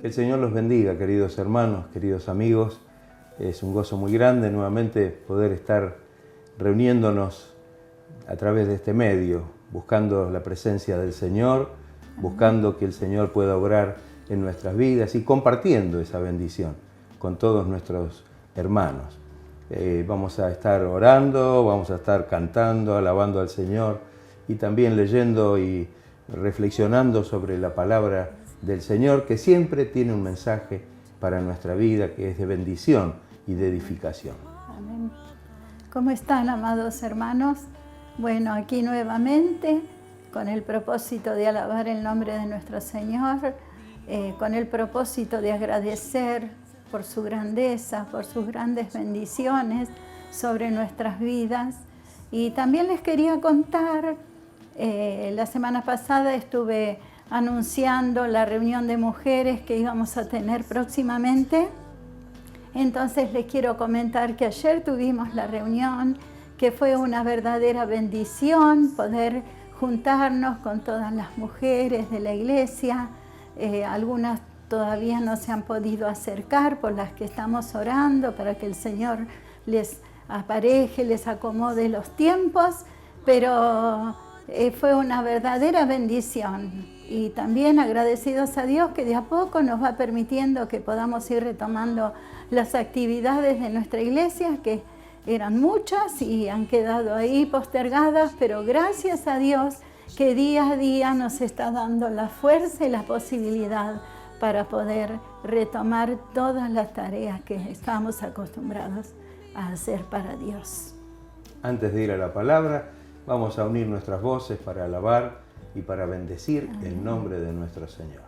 Que el Señor los bendiga, queridos hermanos, queridos amigos. Es un gozo muy grande nuevamente poder estar reuniéndonos a través de este medio, buscando la presencia del Señor, buscando que el Señor pueda obrar en nuestras vidas y compartiendo esa bendición con todos nuestros hermanos. Vamos a estar orando, vamos a estar cantando, alabando al Señor y también leyendo y reflexionando sobre la palabra del Señor, que siempre tiene un mensaje para nuestra vida, que es de bendición y de edificación. Amén. ¿Cómo están, amados hermanos? Bueno, aquí nuevamente con el propósito de alabar el nombre de nuestro Señor, con el propósito de agradecer por su grandeza, por sus grandes bendiciones sobre nuestras vidas. Y también les quería contar, la semana pasada estuve anunciando la reunión de mujeres que íbamos a tener próximamente. Entonces les quiero comentar que ayer tuvimos la reunión, que fue una verdadera bendición poder juntarnos con todas las mujeres de la iglesia. Algunas todavía no se han podido acercar, por las que estamos orando para que el Señor les apareje, les acomode los tiempos, pero fue una verdadera bendición. Y también agradecidos a Dios que de a poco nos va permitiendo que podamos ir retomando las actividades de nuestra iglesia, que eran muchas y han quedado ahí postergadas, pero gracias a Dios que día a día nos está dando la fuerza y la posibilidad para poder retomar todas las tareas que estamos acostumbrados a hacer para Dios. Antes de ir a la palabra, vamos a unir nuestras voces para alabar y para bendecir el nombre de nuestro Señor.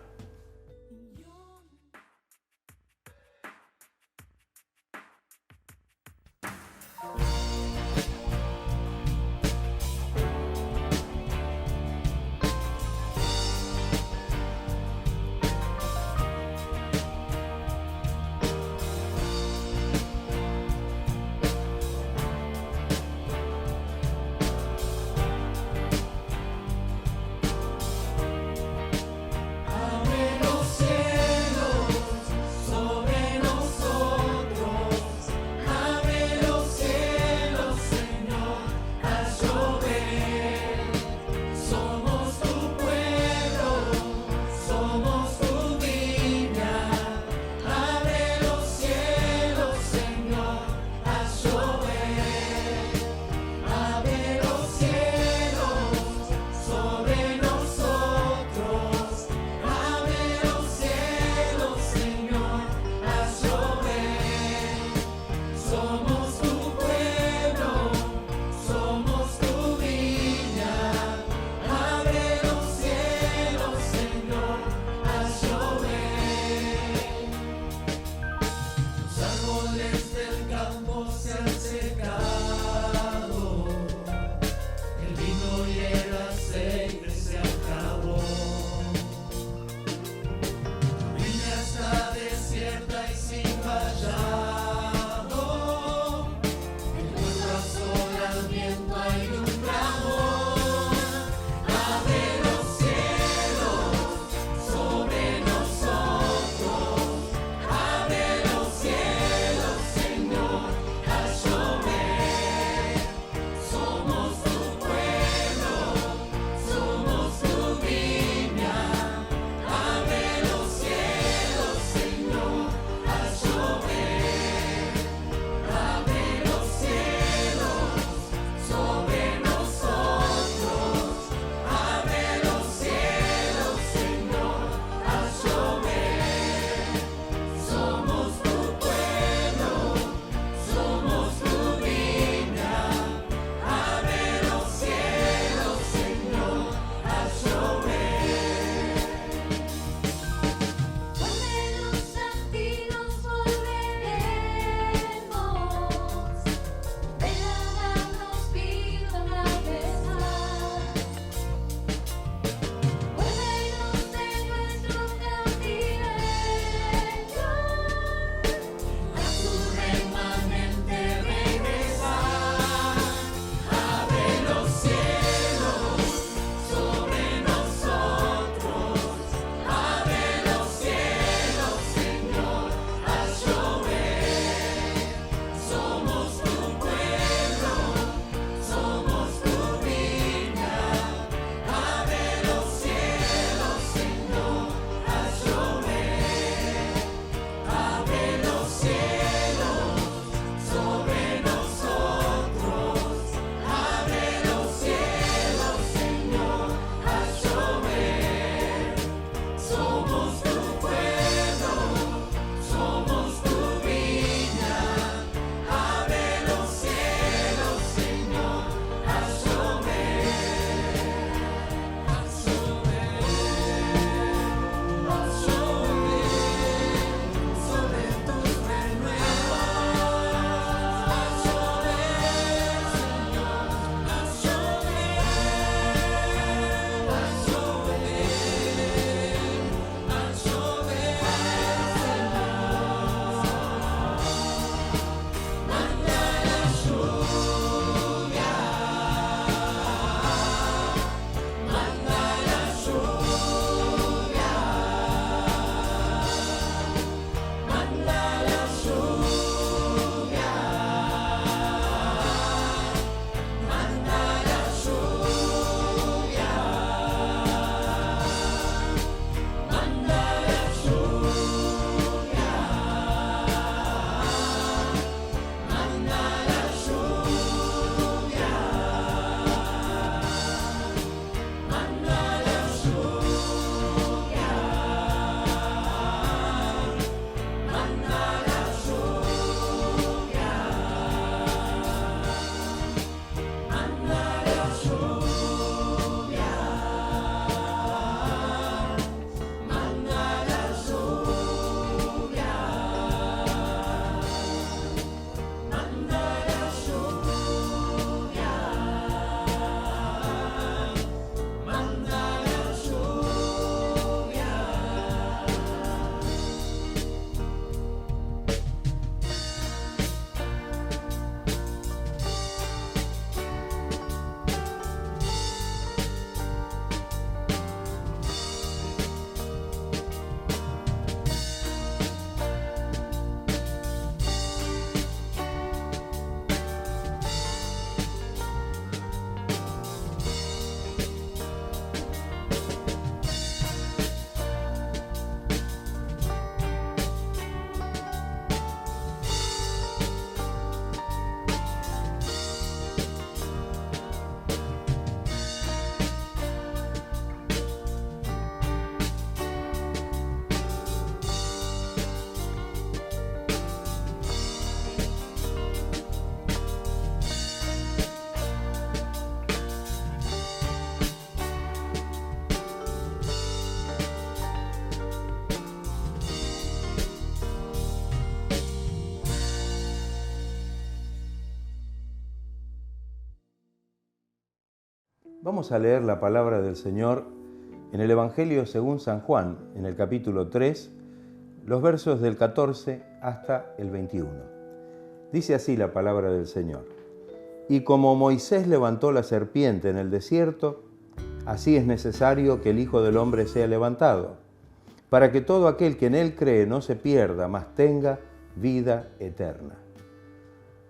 Vamos a leer la palabra del Señor en el Evangelio según San Juan, en el capítulo 3, los versos del 14 hasta el 21. Dice así la palabra del Señor. Y como Moisés levantó la serpiente en el desierto, así es necesario que el Hijo del Hombre sea levantado, para que todo aquel que en él cree no se pierda, mas tenga vida eterna.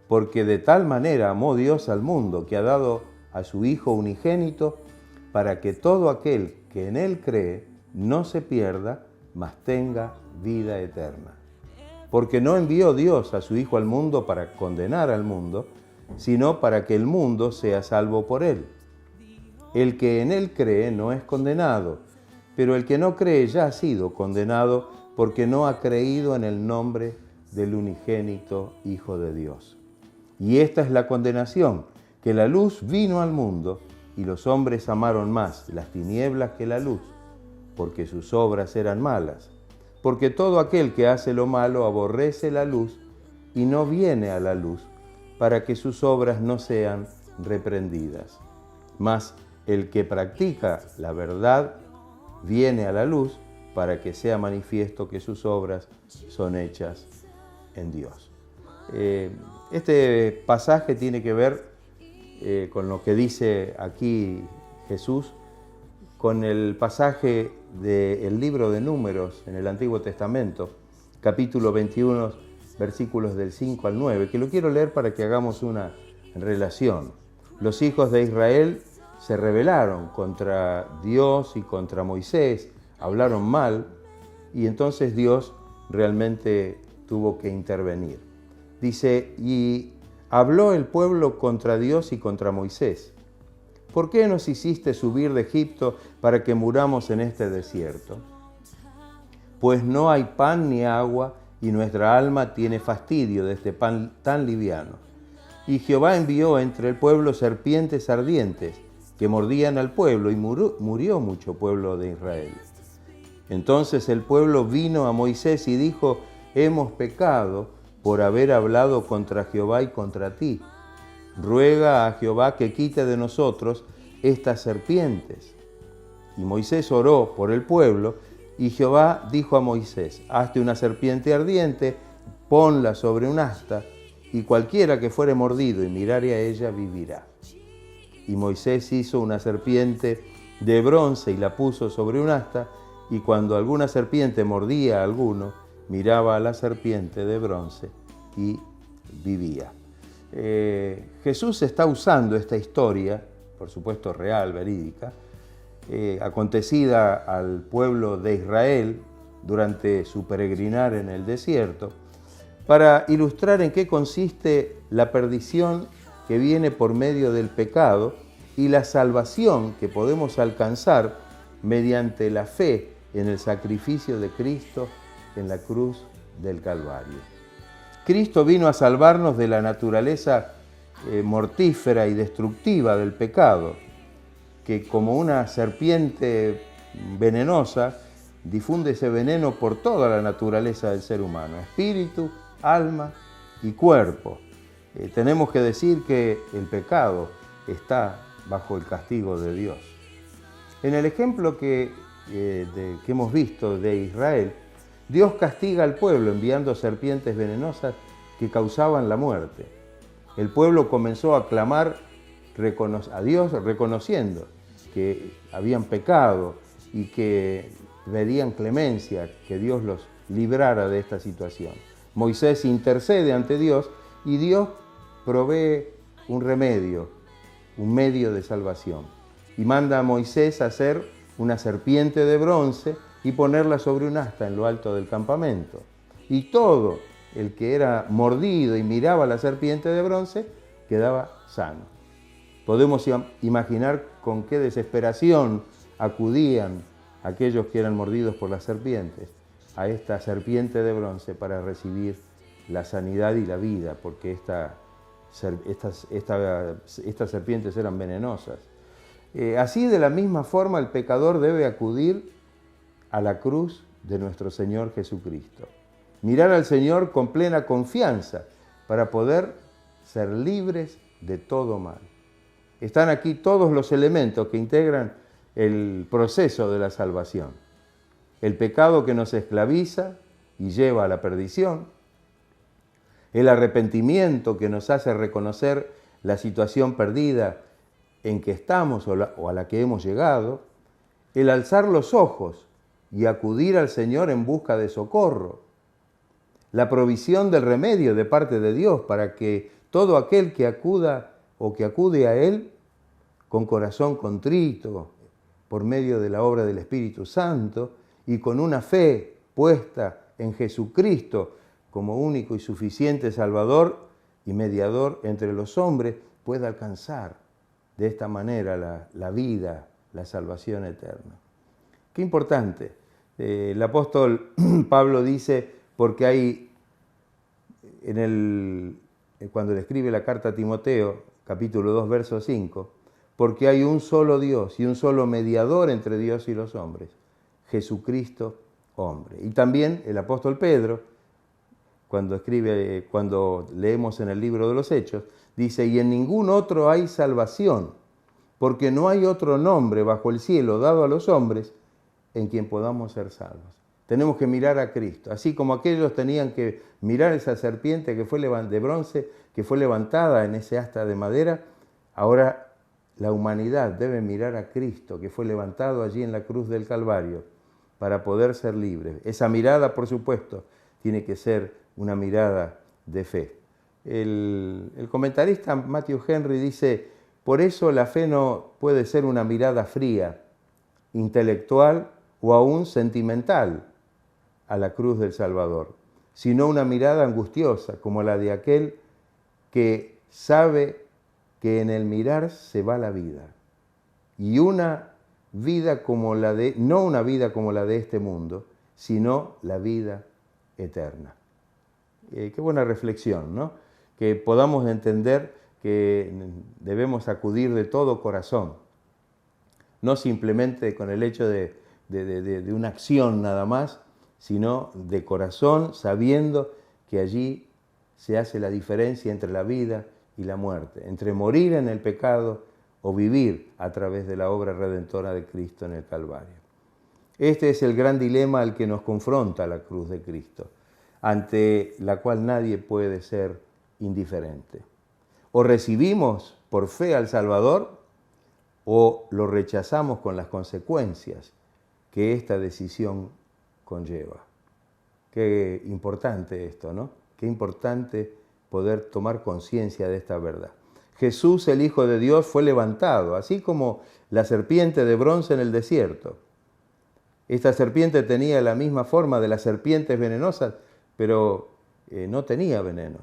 Porque de tal manera amó Dios al mundo, que ha dado a su Hijo unigénito, para que todo aquel que en él cree no se pierda, mas tenga vida eterna. Porque no envió Dios a su Hijo al mundo para condenar al mundo, sino para que el mundo sea salvo por él. El que en él cree no es condenado, pero el que no cree ya ha sido condenado porque no ha creído en el nombre del unigénito Hijo de Dios. Y esta es la condenación, que la luz vino al mundo y los hombres amaron más las tinieblas que la luz, porque sus obras eran malas. Porque todo aquel que hace lo malo aborrece la luz y no viene a la luz, para que sus obras no sean reprendidas. Mas el que practica la verdad viene a la luz para que sea manifiesto que sus obras son hechas en Dios. Este pasaje tiene que ver con lo que dice aquí Jesús, con el pasaje del libro de Números en el Antiguo Testamento, capítulo 21, versículos del 5 al 9, que lo quiero leer para que hagamos una relación. Los hijos de Israel se rebelaron contra Dios y contra Moisés, hablaron mal, y entonces Dios realmente tuvo que intervenir. Dice, y habló el pueblo contra Dios y contra Moisés. ¿Por qué nos hiciste subir de Egipto para que muramos en este desierto? Pues no hay pan ni agua, y nuestra alma tiene fastidio de este pan tan liviano. Y Jehová envió entre el pueblo serpientes ardientes, que mordían al pueblo, y murió mucho pueblo de Israel. Entonces el pueblo vino a Moisés y dijo, hemos pecado por haber hablado contra Jehová y contra ti. Ruega a Jehová que quite de nosotros estas serpientes. Y Moisés oró por el pueblo, y Jehová dijo a Moisés, hazte una serpiente ardiente, ponla sobre un asta, y cualquiera que fuere mordido y mirare a ella vivirá. Y Moisés hizo una serpiente de bronce y la puso sobre un asta, y cuando alguna serpiente mordía a alguno, miraba a la serpiente de bronce y vivía. Jesús está usando esta historia, por supuesto real, verídica, acontecida al pueblo de Israel durante su peregrinar en el desierto, para ilustrar en qué consiste la perdición que viene por medio del pecado y la salvación que podemos alcanzar mediante la fe en el sacrificio de Cristo en la cruz del Calvario. Cristo vino a salvarnos de la naturaleza mortífera y destructiva del pecado, que como una serpiente venenosa difunde ese veneno por toda la naturaleza del ser humano, espíritu, alma y cuerpo. Tenemos que decir que el pecado está bajo el castigo de Dios. En el ejemplo que hemos visto de Israel, Dios castiga al pueblo enviando serpientes venenosas que causaban la muerte. El pueblo comenzó a clamar a Dios reconociendo que habían pecado y que pedían clemencia, que Dios los librara de esta situación. Moisés intercede ante Dios y Dios provee un remedio, un medio de salvación. Y manda a Moisés a hacer una serpiente de bronce y ponerla sobre un asta en lo alto del campamento. Y todo el que era mordido y miraba a la serpiente de bronce quedaba sano. Podemos imaginar con qué desesperación acudían aquellos que eran mordidos por las serpientes a esta serpiente de bronce para recibir la sanidad y la vida, porque estas serpientes eran venenosas. Así, de la misma forma, el pecador debe acudir a la cruz de nuestro Señor Jesucristo. Mirar al Señor con plena confianza para poder ser libres de todo mal. están aquí todos los elementos que integran el proceso de la salvación. El pecado que nos esclaviza y lleva a la perdición, el arrepentimiento que nos hace reconocer la situación perdida en que estamos o a la que hemos llegado, el alzar los ojos y acudir al Señor en busca de socorro, la provisión del remedio de parte de Dios para que todo aquel que acuda o que acude a Él con corazón contrito, por medio de la obra del Espíritu Santo y con una fe puesta en Jesucristo como único y suficiente Salvador y mediador entre los hombres, pueda alcanzar de esta manera la vida, la salvación eterna. Qué importante. El apóstol Pablo dice, porque hay, cuando le escribe la carta a Timoteo, capítulo 2, verso 5, porque hay un solo Dios y un solo mediador entre Dios y los hombres, Jesucristo hombre. Y también el apóstol Pedro, cuando leemos en el libro de los Hechos, dice, y en ningún otro hay salvación, porque no hay otro nombre bajo el cielo dado a los hombres en quien podamos ser salvos. Tenemos que mirar a Cristo, así como aquellos tenían que mirar esa serpiente que fue de bronce, que fue levantada en ese asta de madera. Ahora la humanidad debe mirar a Cristo, que fue levantado allí en la cruz del Calvario, para poder ser libre. Esa mirada, por supuesto, tiene que ser una mirada de fe. El comentarista Matthew Henry dice, por eso la fe no puede ser una mirada fría, intelectual o aún sentimental a la cruz del Salvador, sino una mirada angustiosa, como la de aquel que sabe que en el mirar se va la vida, y una vida como no una vida como la de este mundo, sino la vida eterna. Qué buena reflexión, ¿no? Que podamos entender que debemos acudir de todo corazón, no simplemente con el hecho de una acción nada más, sino de corazón, sabiendo que allí se hace la diferencia entre la vida y la muerte, entre morir en el pecado o vivir a través de la obra redentora de Cristo en el Calvario. Este es el gran dilema al que nos confronta la cruz de Cristo, ante la cual nadie puede ser indiferente. O recibimos por fe al Salvador, o lo rechazamos con las consecuencias que esta decisión conlleva. Qué importante esto, ¿no? Qué importante poder tomar conciencia de esta verdad. Jesús, el Hijo de Dios, fue levantado, así como la serpiente de bronce en el desierto. Esta serpiente tenía la misma forma de las serpientes venenosas, pero no tenía veneno.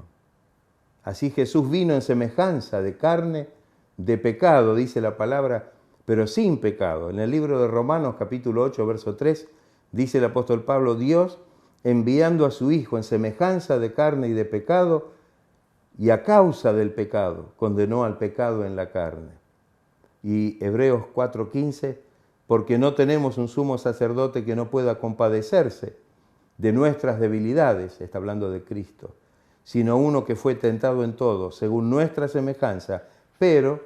Así Jesús vino en semejanza de carne, de pecado, dice la palabra, pero sin pecado. En el libro de Romanos, capítulo 8, verso 3, dice el apóstol Pablo, Dios, enviando a su Hijo en semejanza de carne y de pecado, y a causa del pecado, condenó al pecado en la carne. Y Hebreos 4:15, porque no tenemos un sumo sacerdote que no pueda compadecerse de nuestras debilidades, está hablando de Cristo, sino uno que fue tentado en todo, según nuestra semejanza, pero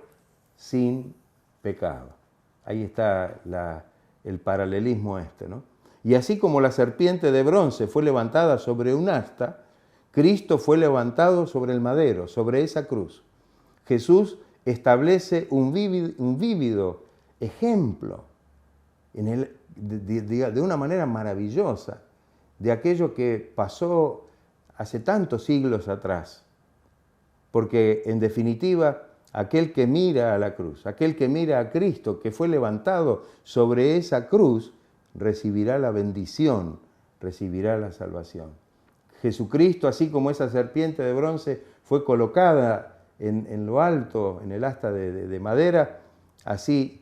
sin pecado. Ahí está el paralelismo ¿no? Y así como la serpiente de bronce fue levantada sobre un asta, Cristo fue levantado sobre el madero, sobre esa cruz. Jesús establece un vívido ejemplo de una manera maravillosa de aquello que pasó hace tantos siglos atrás. Porque en definitiva, aquel que mira a la cruz, aquel que mira a Cristo, que fue levantado sobre esa cruz, recibirá la bendición, recibirá la salvación. Jesucristo, así como esa serpiente de bronce fue colocada en lo alto, en el asta de madera, así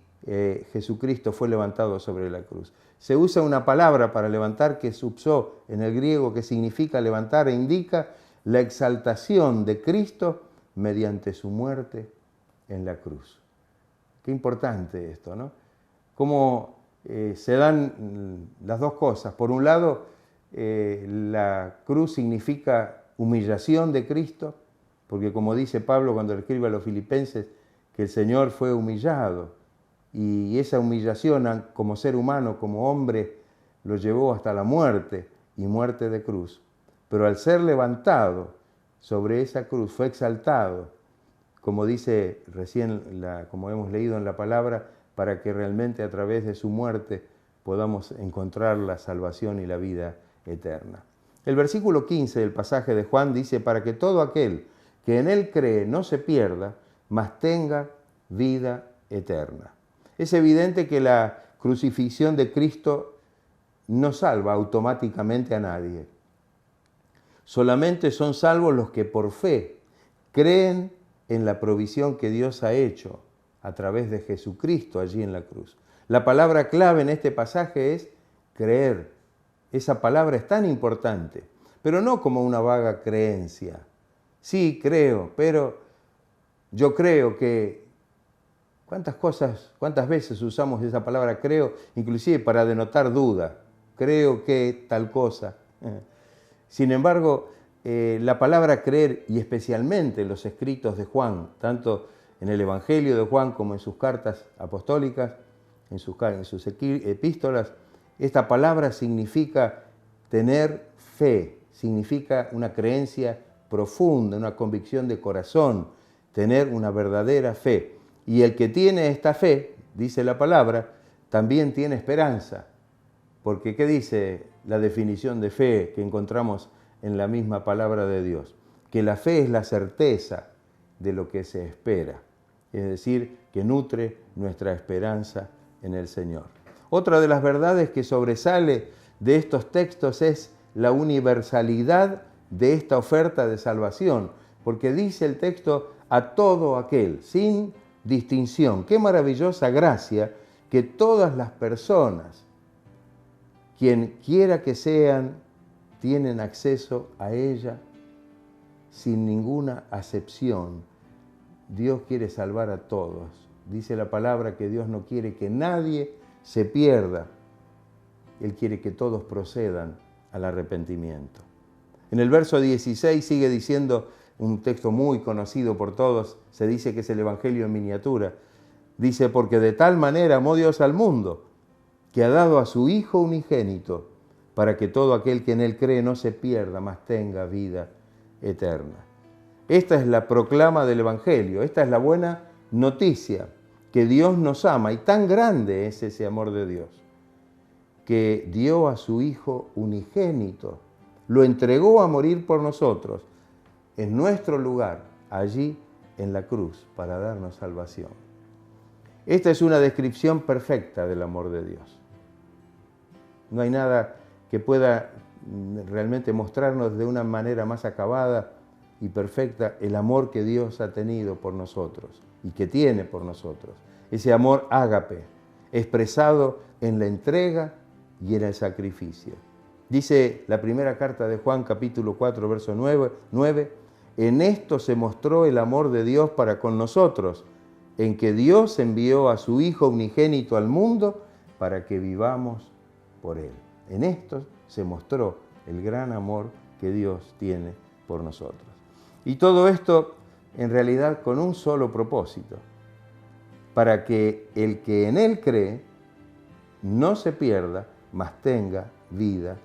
Jesucristo fue levantado sobre la cruz. Se usa una palabra para levantar que es supsó en el griego, que significa levantar e indica la exaltación de Cristo mediante su muerte en la cruz. Qué importante esto, ¿no? Cómo se dan las dos cosas. Por un lado, la cruz significa humillación de Cristo, porque como dice Pablo cuando le escribe a los filipenses, que el Señor fue humillado y esa humillación como ser humano, como hombre, lo llevó hasta la muerte y muerte de cruz. Pero al ser levantado sobre esa cruz, fue exaltado, como dice recién, como hemos leído en la palabra, para que realmente a través de su muerte podamos encontrar la salvación y la vida eterna. El versículo 15 del pasaje de Juan dice, para que todo aquel que en él cree no se pierda, mas tenga vida eterna. Es evidente que la crucifixión de Cristo no salva automáticamente a nadie. Solamente son salvos los que por fe creen en la provisión que Dios ha hecho a través de Jesucristo allí en la cruz. La palabra clave en este pasaje es creer. Esa palabra es tan importante, pero no como una vaga creencia. Sí, creo, pero yo creo que... ¿Cuántas veces usamos esa palabra creo, inclusive para denotar duda? Creo que tal cosa. Sin embargo, la palabra creer, y especialmente en los escritos de Juan, tanto en el Evangelio de Juan como en sus cartas apostólicas, en sus epístolas, esta palabra significa tener fe, significa una creencia profunda, una convicción de corazón, tener una verdadera fe. Y el que tiene esta fe, dice la palabra, también tiene esperanza. Porque ¿qué dice la definición de fe que encontramos en la misma palabra de Dios? Que la fe es la certeza de lo que se espera. Es decir, que nutre nuestra esperanza en el Señor. Otra de las verdades que sobresale de estos textos es la universalidad de esta oferta de salvación. Porque dice el texto a todo aquel, sin distinción. Qué maravillosa gracia que todas las personas, quien quiera que sean, tienen acceso a ella sin ninguna acepción. Dios quiere salvar a todos. Dice la palabra que Dios no quiere que nadie se pierda. Él quiere que todos procedan al arrepentimiento. En el verso 16 sigue diciendo un texto muy conocido por todos, se dice que es el Evangelio en miniatura. Dice, porque de tal manera amó Dios al mundo, que ha dado a su Hijo unigénito, para que todo aquel que en Él cree no se pierda, mas tenga vida eterna. Esta es la proclama del Evangelio, esta es la buena noticia, que Dios nos ama, y tan grande es ese amor de Dios, que dio a su Hijo unigénito, lo entregó a morir por nosotros, en nuestro lugar, allí en la cruz, para darnos salvación. Esta es una descripción perfecta del amor de Dios. No hay nada que pueda realmente mostrarnos de una manera más acabada y perfecta el amor que Dios ha tenido por nosotros y que tiene por nosotros. Ese amor ágape, expresado en la entrega y en el sacrificio. Dice la primera carta de Juan, capítulo 4, verso 9, en esto se mostró el amor de Dios para con nosotros, en que Dios envió a su Hijo unigénito al mundo para que vivamos por Él. En esto se mostró el gran amor que Dios tiene por nosotros. Y todo esto en realidad con un solo propósito, para que el que en Él cree no se pierda, mas tenga vida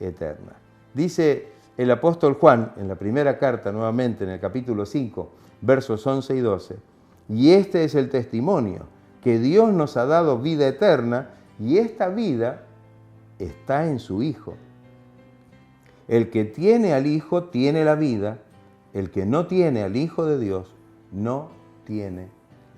eterna. Dice el apóstol Juan, en la primera carta, nuevamente en el capítulo 5, versos 11 y 12, y este es el testimonio, que Dios nos ha dado vida eterna, y esta vida está en su Hijo. El que tiene al Hijo tiene la vida, el que no tiene al Hijo de Dios no tiene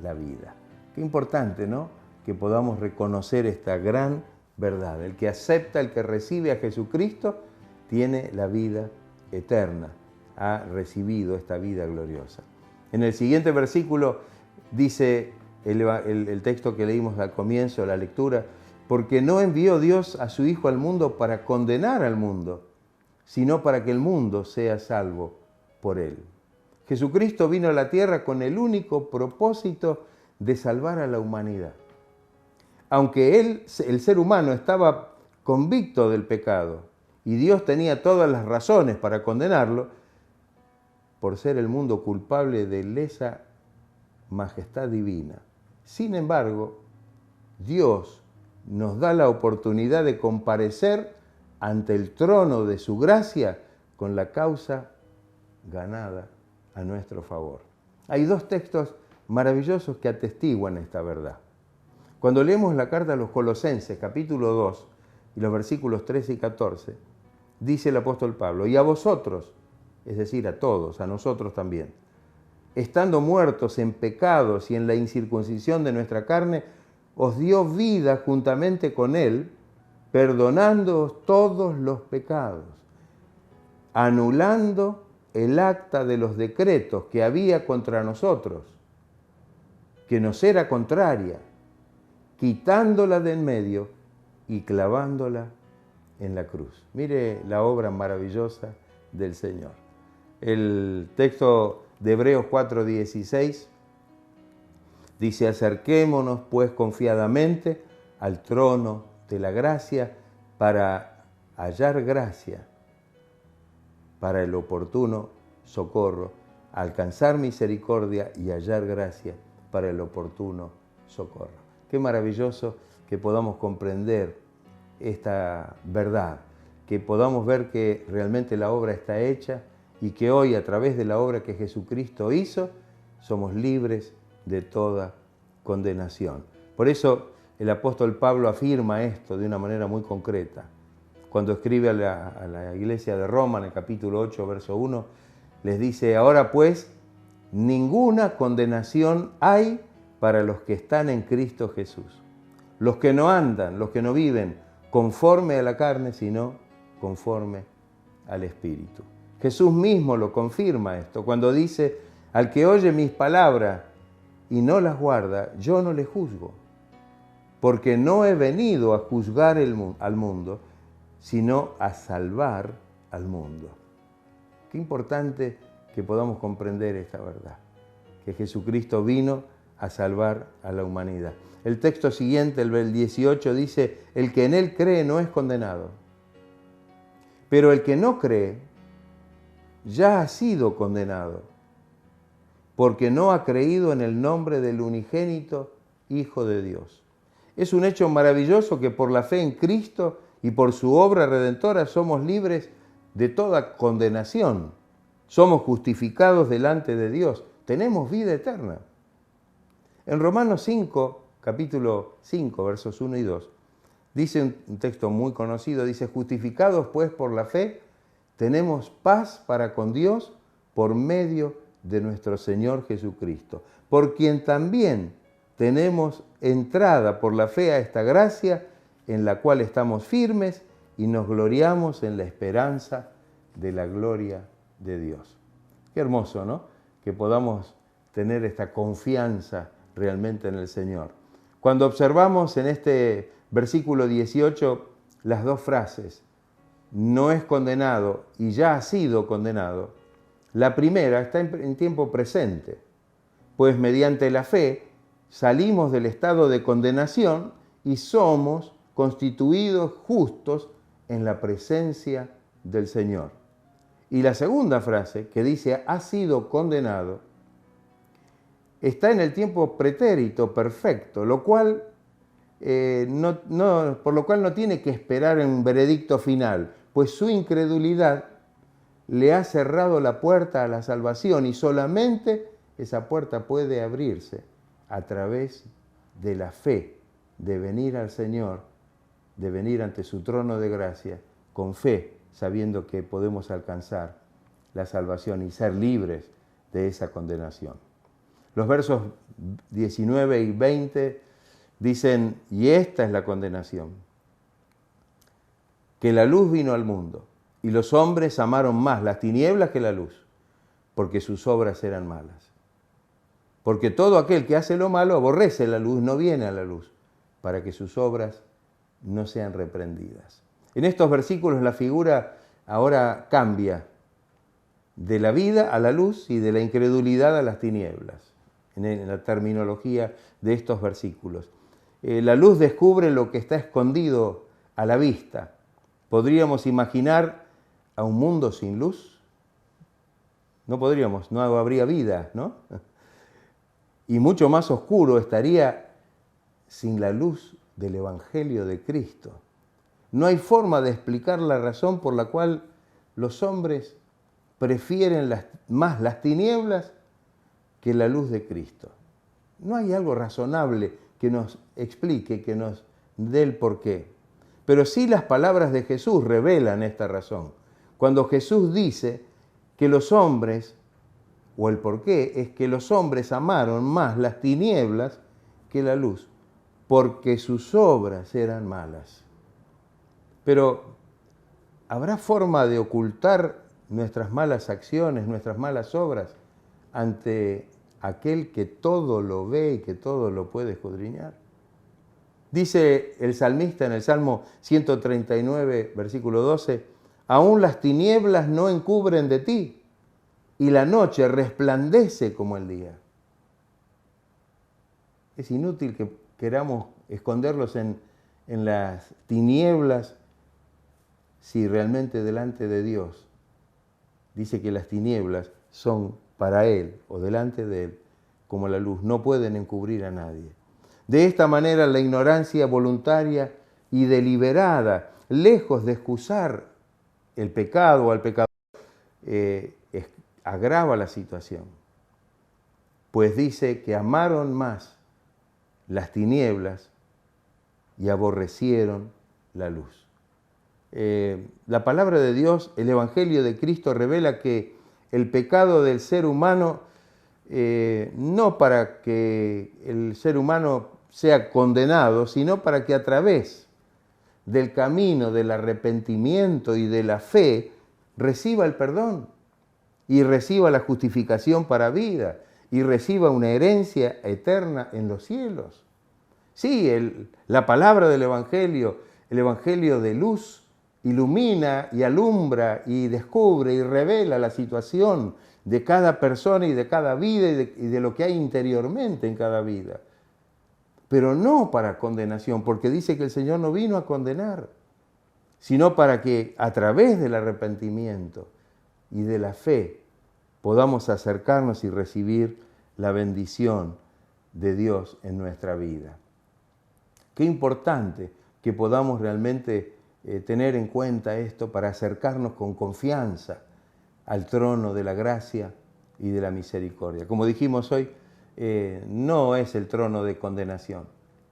la vida. Qué importante, ¿no?, que podamos reconocer esta gran verdad. El que acepta, el que recibe a Jesucristo, tiene la vida eterna, ha recibido esta vida gloriosa. En el siguiente versículo dice el texto que leímos al comienzo, la lectura, porque no envió Dios a su Hijo al mundo para condenar al mundo, sino para que el mundo sea salvo por Él. Jesucristo vino a la tierra con el único propósito de salvar a la humanidad. Aunque Él, el ser humano, estaba convicto del pecado, y Dios tenía todas las razones para condenarlo, por ser el mundo culpable de lesa majestad divina. Sin embargo, Dios nos da la oportunidad de comparecer ante el trono de su gracia con la causa ganada a nuestro favor. Hay dos textos maravillosos que atestiguan esta verdad. Cuando leemos la carta a los Colosenses, capítulo 2, y los versículos 13 y 14, dice el apóstol Pablo, y a vosotros, es decir, a todos, a nosotros también, estando muertos en pecados y en la incircuncisión de nuestra carne, os dio vida juntamente con Él, perdonándoos todos los pecados, anulando el acta de los decretos que había contra nosotros, que nos era contraria, quitándola de en medio y clavándola en la cruz. Mire la obra maravillosa del Señor. El texto de Hebreos 4:16 dice, acerquémonos pues confiadamente al trono de la gracia para hallar gracia para el oportuno socorro, alcanzar misericordia y hallar gracia para el oportuno socorro. Qué maravilloso que podamos comprender esta verdad, que podamos ver que realmente la obra está hecha y que hoy, a través de la obra que Jesucristo hizo, somos libres de toda condenación. Por eso el apóstol Pablo afirma esto de una manera muy concreta. Cuando escribe a la iglesia de Roma, en el capítulo 8, verso 1, les dice, ahora pues, ninguna condenación hay para los que están en Cristo Jesús. Los que no andan, los que no viven conforme a la carne, sino conforme al Espíritu. Jesús mismo lo confirma esto, cuando dice, al que oye mis palabras y no las guarda, yo no le juzgo, porque no he venido a juzgar al mundo, sino a salvar al mundo. Qué importante que podamos comprender esta verdad, que Jesucristo vino a salvar a la humanidad. El texto siguiente, el 18, dice, el que en Él cree no es condenado, pero el que no cree ya ha sido condenado, porque no ha creído en el nombre del unigénito Hijo de Dios. Es un hecho maravilloso que por la fe en Cristo y por su obra redentora somos libres de toda condenación. Somos justificados delante de Dios. Tenemos vida eterna. En Romanos 5, capítulo 5, versos 1 y 2, dice un texto muy conocido, dice, justificados pues por la fe, tenemos paz para con Dios por medio de nuestro Señor Jesucristo, por quien también tenemos entrada por la fe a esta gracia, en la cual estamos firmes y nos gloriamos en la esperanza de la gloria de Dios. Qué hermoso, ¿no? Que podamos tener esta confianza realmente en el Señor. Cuando observamos en este versículo 18 las dos frases, no es condenado y ya ha sido condenado, la primera está en tiempo presente, pues mediante la fe salimos del estado de condenación y somos constituidos justos en la presencia del Señor. Y la segunda frase, que dice, ha sido condenado, está en el tiempo pretérito perfecto, lo cual, por lo cual no tiene que esperar en un veredicto final, pues su incredulidad le ha cerrado la puerta a la salvación y solamente esa puerta puede abrirse a través de la fe, de venir al Señor, de venir ante su trono de gracia con fe, sabiendo que podemos alcanzar la salvación y ser libres de esa condenación. Los versos 19 y 20 dicen, y esta es la condenación, que la luz vino al mundo y los hombres amaron más las tinieblas que la luz, porque sus obras eran malas. Porque todo aquel que hace lo malo aborrece la luz, no viene a la luz, para que sus obras no sean reprendidas. En estos versículos la figura ahora cambia de la vida a la luz y de la incredulidad a las tinieblas, en la terminología de estos versículos. La luz descubre lo que está escondido a la vista. ¿Podríamos imaginar a un mundo sin luz? No podríamos, no habría vida, ¿no? y mucho más oscuro estaría sin la luz del Evangelio de Cristo. No hay forma de explicar la razón por la cual los hombres prefieren más las tinieblas que la luz de Cristo. No hay algo razonable que nos explique, que nos dé el porqué. Pero sí las palabras de Jesús revelan esta razón. Cuando Jesús dice que los hombres, o el porqué, es que los hombres amaron más las tinieblas que la luz, porque sus obras eran malas. Pero, ¿habrá forma de ocultar nuestras malas acciones, nuestras malas obras, ante aquel que todo lo ve y que todo lo puede escudriñar? Dice el salmista en el Salmo 139, versículo 12, aún las tinieblas no encubren de ti, y la noche resplandece como el día. Es inútil que queramos esconderlos en las tinieblas si realmente delante de Dios dice que las tinieblas son para Él o delante de Él como la luz, no pueden encubrir a nadie. De esta manera la ignorancia voluntaria y deliberada, lejos de excusar el pecado o al pecador, agrava la situación, pues dice que amaron más las tinieblas y aborrecieron la luz. La palabra de Dios, el Evangelio de Cristo revela que el pecado del ser humano, no para que el ser humano sea condenado, sino para que a través del camino del arrepentimiento y de la fe reciba el perdón y reciba la justificación para vida y reciba una herencia eterna en los cielos. Sí, la palabra del Evangelio, el Evangelio de luz, ilumina y alumbra y descubre y revela la situación de cada persona y de cada vida y de lo que hay interiormente en cada vida. Pero no para condenación, porque dice que el Señor no vino a condenar, sino para que a través del arrepentimiento y de la fe podamos acercarnos y recibir la bendición de Dios en nuestra vida. Qué importante que podamos realmente tener en cuenta esto para acercarnos con confianza al trono de la gracia y de la misericordia. Como dijimos hoy, no es el trono de condenación,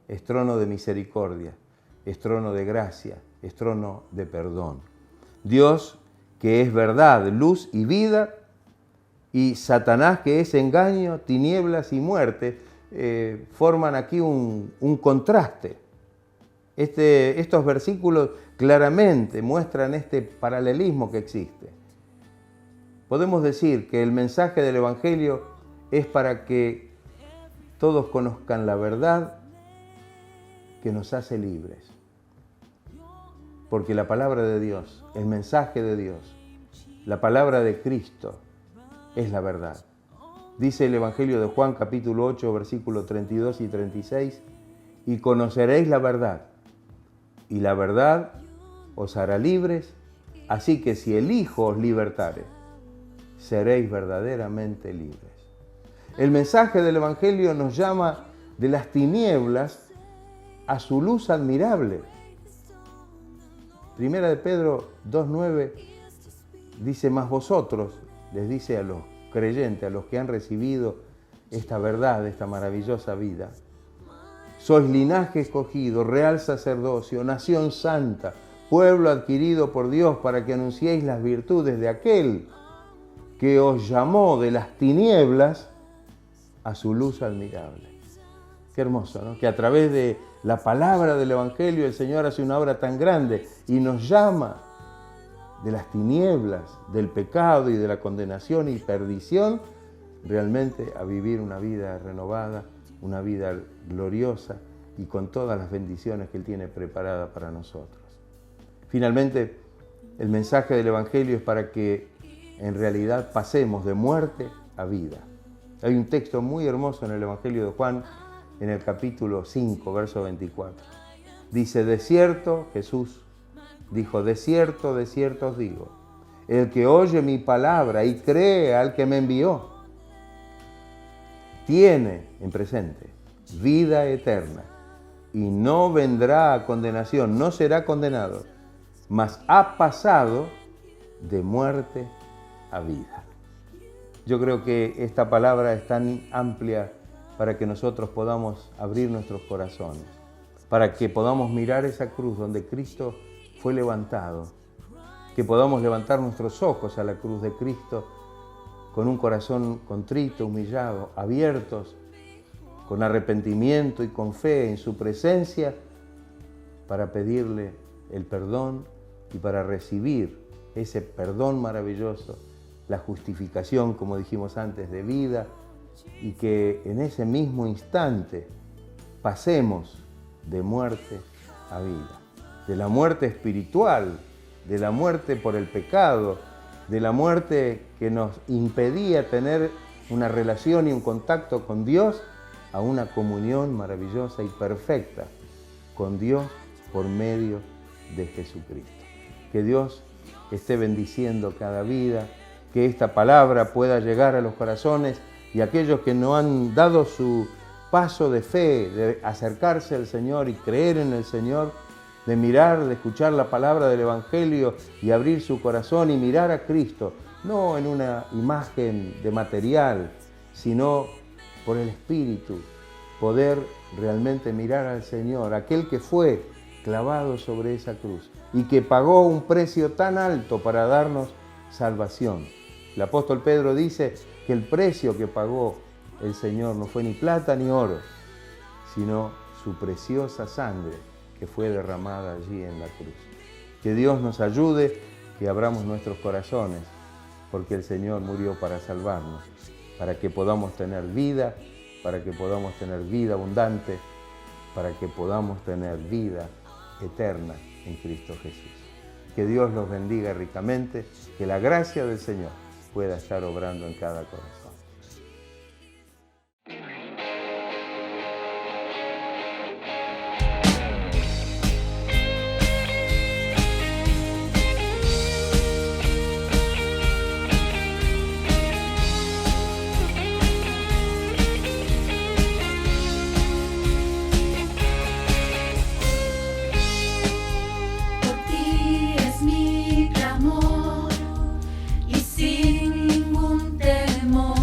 es trono de misericordia, es trono de gracia, es trono de perdón. Dios, que es verdad, luz y vida, y Satanás, que es engaño, tinieblas y muerte, forman aquí un contraste. Estos versículos claramente muestran este paralelismo que existe. Podemos decir que el mensaje del Evangelio es para que todos conozcan la verdad que nos hace libres. Porque la palabra de Dios, el mensaje de Dios, la palabra de Cristo es la verdad. Dice el Evangelio de Juan, capítulo 8, versículos 32 y 36, y conoceréis la verdad, y la verdad os hará libres, así que si el Hijo os libertare, seréis verdaderamente libres. El mensaje del Evangelio nos llama de las tinieblas a su luz admirable. Primera de Pedro 2:9 dice, mas vosotros, les dice a los creyentes, a los que han recibido esta verdad, esta maravillosa vida, sois linaje escogido, real sacerdocio, nación santa, pueblo adquirido por Dios para que anunciéis las virtudes de aquel que os llamó de las tinieblas a su luz admirable. Qué hermoso, ¿no? Que a través de la palabra del Evangelio el Señor hace una obra tan grande y nos llama de las tinieblas, del pecado y de la condenación y perdición, realmente a vivir una vida renovada, una vida gloriosa y con todas las bendiciones que Él tiene preparadas para nosotros. Finalmente, el mensaje del Evangelio es para que en realidad pasemos de muerte a vida. Hay un texto muy hermoso en el Evangelio de Juan, en el capítulo 5, verso 24. Dice, de cierto, Jesús dijo, de cierto os digo, el que oye mi palabra y cree al que me envió, tiene en presente vida eterna y no vendrá a condenación, no será condenado, mas ha pasado de muerte a vida. Yo creo que esta palabra es tan amplia para que nosotros podamos abrir nuestros corazones, para que podamos mirar esa cruz donde Cristo fue levantado, que podamos levantar nuestros ojos a la cruz de Cristo con un corazón contrito, humillado, abiertos, con arrepentimiento y con fe en su presencia, para pedirle el perdón y para recibir ese perdón maravilloso, la justificación, como dijimos antes, de vida, y que en ese mismo instante pasemos de muerte a vida, de la muerte espiritual, de la muerte por el pecado, de la muerte que nos impedía tener una relación y un contacto con Dios, a una comunión maravillosa y perfecta con Dios por medio de Jesucristo. Que Dios esté bendiciendo cada vida, que esta palabra pueda llegar a los corazones y aquellos que no han dado su paso de fe, de acercarse al Señor y creer en el Señor, de mirar, de escuchar la palabra del Evangelio y abrir su corazón y mirar a Cristo, no en una imagen de material, sino por el Espíritu, poder realmente mirar al Señor, aquel que fue clavado sobre esa cruz y que pagó un precio tan alto para darnos salvación. El apóstol Pedro dice que el precio que pagó el Señor no fue ni plata ni oro, sino su preciosa sangre que fue derramada allí en la cruz. Que Dios nos ayude, que abramos nuestros corazones, porque el Señor murió para salvarnos, para que podamos tener vida, para que podamos tener vida abundante, para que podamos tener vida eterna en Cristo Jesús. Que Dios los bendiga ricamente, que la gracia del Señor pueda estar obrando en cada corazón. Y sin ningún temor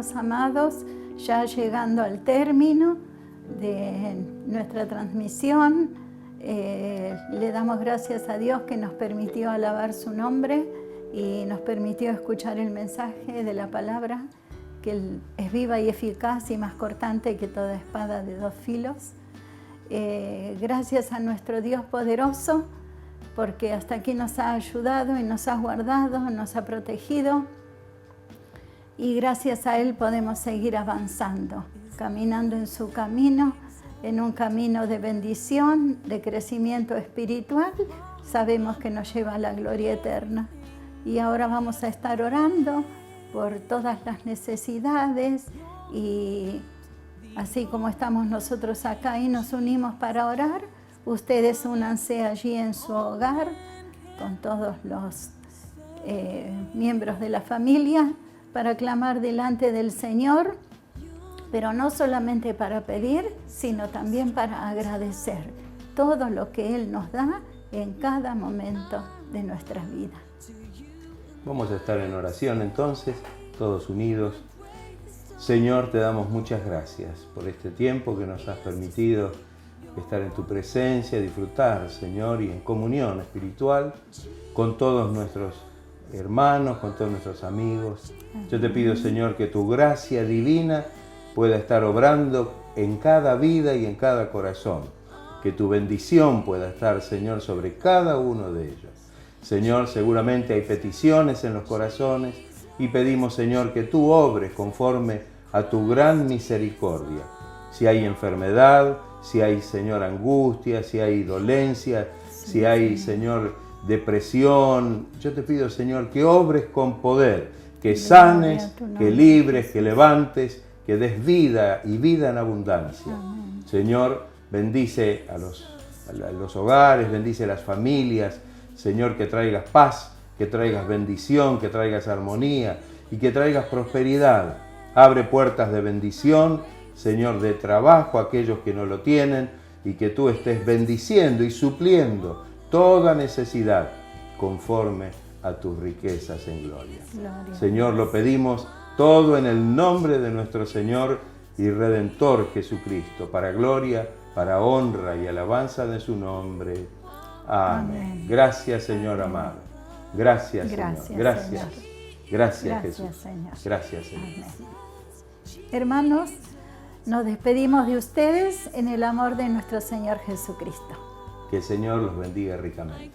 hermanos amados, ya llegando al término de nuestra transmisión. Le damos gracias a Dios que nos permitió alabar su nombre y nos permitió escuchar el mensaje de la palabra, que es viva y eficaz y más cortante que toda espada de dos filos. Gracias a nuestro Dios poderoso, porque hasta aquí nos ha ayudado y nos ha guardado, nos ha protegido. Y gracias a Él podemos seguir avanzando, caminando en su camino, en un camino de bendición, de crecimiento espiritual. Sabemos que nos lleva a la gloria eterna. Y ahora vamos a estar orando por todas las necesidades, y así como estamos nosotros acá y nos unimos para orar, ustedes únanse allí en su hogar con todos los miembros de la familia para clamar delante del Señor, pero no solamente para pedir, sino también para agradecer todo lo que Él nos da en cada momento de nuestra vida. Vamos a estar en oración entonces, todos unidos. Señor, te damos muchas gracias por este tiempo que nos has permitido estar en tu presencia, disfrutar, Señor, y en comunión espiritual con todos nuestros hermanos, con todos nuestros amigos. Yo te pido, Señor, que tu gracia divina pueda estar obrando en cada vida y en cada corazón. Que tu bendición pueda estar, Señor, sobre cada uno de ellos. Señor, seguramente hay peticiones en los corazones y pedimos, Señor, que tú obres conforme a tu gran misericordia. Si hay enfermedad, si hay, Señor, angustia, si hay dolencia, si hay, Señor, depresión, yo te pido, Señor, que obres con poder, que sanes, que libres, que levantes, que des vida y vida en abundancia. Señor, bendice a los hogares, bendice a las familias. Señor, que traigas paz, que traigas bendición, que traigas armonía y que traigas prosperidad. Abre puertas de bendición, Señor, de trabajo a aquellos que no lo tienen, y que tú estés bendiciendo y supliendo toda necesidad conforme a tus riquezas en gloria. Señor, lo pedimos todo en el nombre de nuestro Señor y Redentor Jesucristo, para gloria, para honra y alabanza de su nombre. Amén. Gracias, Señor amado. Gracias, Señor. Gracias. Señor. Gracias, Jesús. Señor. Gracias, Señor. Amén. Hermanos, nos despedimos de ustedes en el amor de nuestro Señor Jesucristo. Que el Señor los bendiga ricamente.